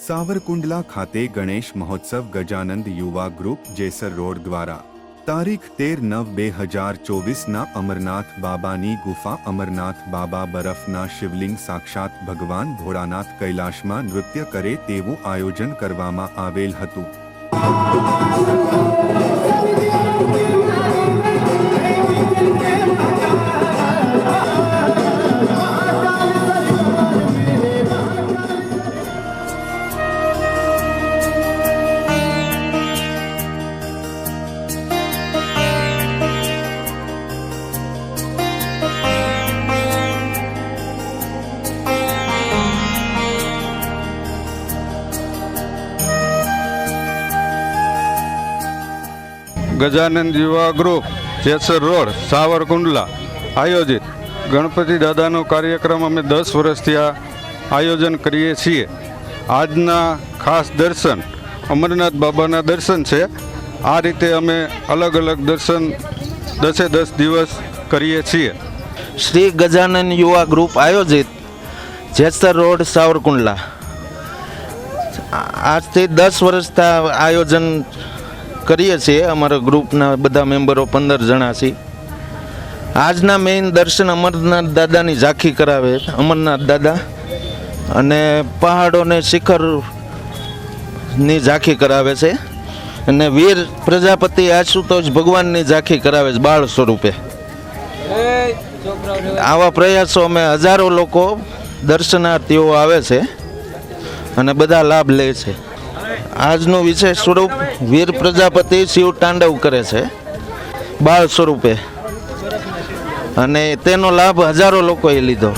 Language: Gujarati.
સાવરકુંડલા ખાતે ગણેશ મહોત્સવ ગજાનંદ યુવા ગ્રુપ જેસર રોડ દ્વારા તારીખ 13/9/2024 અમરનાથ બાબાની ગુફા અમરનાથ બાબા બરફના શિવલિંગ સાક્ષાત ભગવાન ભોળાનાથ કૈલાશમાં નૃત્ય કરે તેવું આયોજન કરવામાં આવેલ હતું। ગજાનંદ યુવા ગ્રુપ જેસર રોડ સાવરકુંડલા આયોજિત ગણપતિ દાદાનો કાર્યક્રમ અમે 10 વર્ષથી આ આયોજન કરીએ છીએ। આજના ખાસ દર્શન અમરનાથ બાબાના દર્શન છે। આ રીતે અમે અલગ અલગ દર્શન 10 દિવસ કરીએ છીએ। શ્રી ગજાનંદ યુવા ગ્રુપ આયોજિત જેસર રોડ સાવરકુંડલા આજથી 10 વર્ષથી આયોજન કરીએ છીએ। અમારા ગ્રુપના બધા મેમ્બરો 15 જણા છીએ। આજના મેઇન દર્શન અમરનાથ દાદાની ઝાંખી કરાવે। અમરનાથ દાદા અને પહાડોને શિખરની ઝાંખી કરાવે છે અને વીર પ્રજાપતિ આશુતોષ ભગવાનની ઝાંખી કરાવે છે બાળ સ્વરૂપે। આવા પ્રયાસો અમે હજારો લોકો દર્શનાર્થીઓ આવે છે અને બધા લાભ લે છે। આજનું વિશેષ સ્વરૂપ વીર પ્રજાપતિ શિવ તાંડવ કરે છે બાળ સ્વરૂપે અને તેનો લાભ હજારો લોકોએ લીધો।